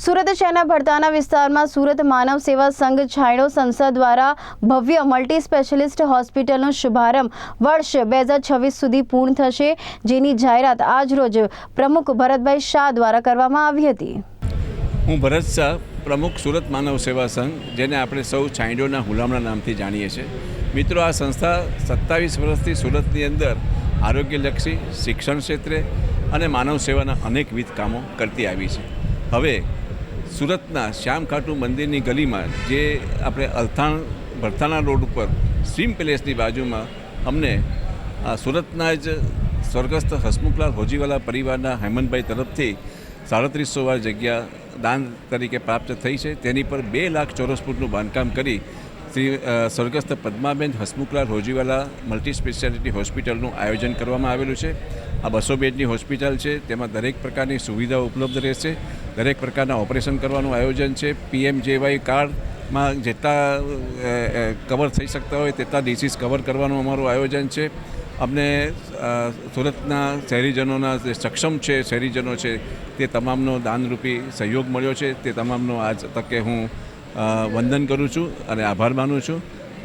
સુરત શહેરના ભરતાના વિસ્તારમાં સુરત માનવ સેવા સંઘ છાંયડો સંસ્થા દ્વારા ભવ્ય મલ્ટી સ્પેશિયાલિસ્ટ હોસ્પિટલનો શુભારંભ વર્ષ 2026 સુધી પૂર્ણ થશે, જેની જાહેરાત આજરોજ પ્રમુખ ભરતભાઈ શાહ દ્વારા કરવામાં આવી હતી। હું ભરત શાહ, પ્રમુખ સુરત માનવ સેવા સંઘ, જેને આપણે સૌ છાંયડોના હુલામણા નામથી જાણીએ છીએ। મિત્રો, આ સંસ્થા 27 વર્ષથી સુરતની અંદર આરોગ્યલક્ષી, શિક્ષણ ક્ષેત્રે અને માનવ સેવાના અનેકવિધ કામો કરતી આવી છે। હવે સુરતના શ્યામ ખાટુ મંદિરની ગલીમાં, જે આપણે ભરતાના રોડ ઉપર સ્વીમ પેલેસની બાજુમાં, અમને સુરતના જ સ્વર્ગસ્થ હસમુખલાલ હોજીવાલા પરિવારના હેમંતભાઈ તરફથી 3700 વાર જગ્યા દાન તરીકે પ્રાપ્ત થઈ છે। તેની પર 2 લાખ ચોરસ ફૂટનું બાંધકામ કરી શ્રી સ્વર્ગસ્થ પદ્માબેન હસમુખલાલ હોજીવાલા મલ્ટી સ્પેશિયાલિટી હોસ્પિટલનું આયોજન કરવામાં આવેલું છે। આ 200 બેડની હોસ્પિટલ છે, તેમાં દરેક પ્રકારની સુવિધાઓ ઉપલબ્ધ રહેશે, દરેક પ્રકારના ઓપરેશન કરવાનું આયોજન છે। PMJY કાર્ડમાં જેટલા કવર થઈ શકતા હોય તેટલા ડિસીઝ કવર કરવાનું અમારું આયોજન છે। અમને સુરતના શહેરીજનોના જે સક્ષમ છે શહેરીજનો છે તે તમામનો દાનરૂપી સહયોગ મળ્યો છે। તે તમામનો આજ તકે હું વંદન કરું છું અને આભાર માનું છું।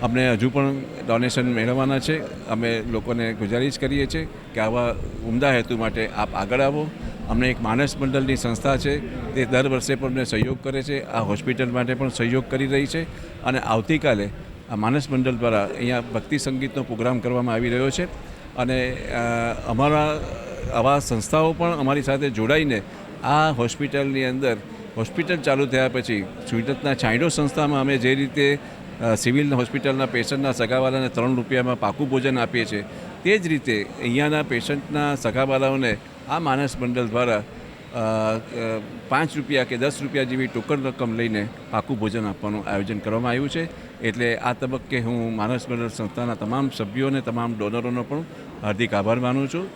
અમને હજુ પણ ડોનેશન મેળવવાના છે। અમે લોકોને ગુજારિશ કરીએ છીએ કે આવા ઉમદા હેતુ માટે આપ આગળ આવો। અમને એક માનસ મંડળની સંસ્થા છે, તે દર વર્ષે પણ અમને સહયોગ કરે છે। આ હોસ્પિટલ માટે પણ સહયોગ કરી રહી છે અને આવતીકાલે આ માનસ મંડળ દ્વારા અહીંયા ભક્તિ સંગીતનો પ્રોગ્રામ કરવામાં આવી રહ્યો છે અને અમારા આવા સંસ્થાઓ પણ અમારી સાથે જોડાઈને આ હોસ્પિટલની અંદર હોસ્પિટલ ચાલુ થયા પછી સુરતના છાંયડો સંસ્થામાં અમે જે રીતે સિવિલ હોસ્પિટલના પેશન્ટના સગાવાલાને 3 રૂપિયામાં પાકું ભોજન આપીએ છીએ, તે જ રીતે અહીંયાના પેશન્ટના સગાવાલાઓને આ માનસ મંડળ દ્વારા 5 રૂપિયા કે 10 રૂપિયા જેવી ટોકન રકમ લઈને પાકું ભોજન આપવાનું આયોજન કરવામાં આવ્યું છે। એટલે આ તબક્કે હું માનસ મંડળ સંસ્થાના તમામ સભ્યોને, તમામ ડોનરોનો પણ હાર્દિક આભાર માનું છું।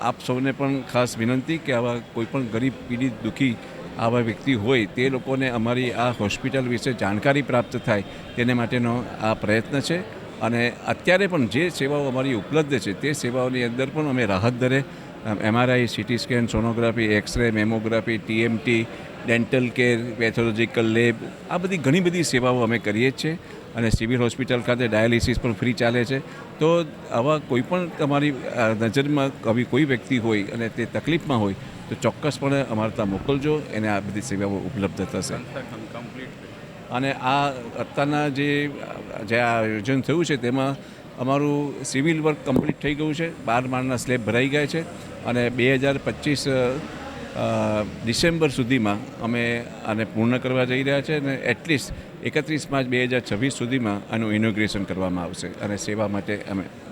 આપ સૌને પણ ખાસ વિનંતી કે આવા કોઈપણ ગરીબ, પીડિત, દુઃખી આવા વ્યક્તિ હોય તે લોકોને અમારી આ હોસ્પિટલ વિશે જાણકારી પ્રાપ્ત થાય તેને માટેનો આ પ્રયત્ન છે। અને અત્યારે પણ જે સેવાઓ અમારી ઉપલબ્ધ છે તે સેવાઓની અંદર પણ અમે રાહત દરે MRI, CT scan, sonography, x-ray, mammography, TMT, dental care, pathological lab, આ બધી ઘણી બધી સેવાઓ અમે કરીએ જ છીએ। અને સિવિલ હોસ્પિટલ ખાતે ડાયાલિસિસ પણ ફ્રી ચાલે છે। તો આવા કોઈ પણ તમારી નજરમાં આવી કોઈ વ્યક્તિ હોય અને તે તકલીફમાં હોય તો ચોક્કસપણે અમારે ત્યાં મોકલજો, એને આ બધી સેવાઓ ઉપલબ્ધ થશે। અને આ અત્યારના જે આયોજન થયું છે તેમાં અમારું સિવિલ વર્ક કમ્પ્લીટ થઈ ગયું છે। 12 માળના સ્લેબ ભરાઈ ગયા છે અને 2025 ડિસેમ્બર સુધીમાં અમે આને પૂર્ણ કરવા જઈ રહ્યા છે અને એટલીસ્ટ 31 માર્ચ 2026 સુધીમાં આનું ઇનોગ્રેશન કરવામાં આવશે અને સેવા માટે અમે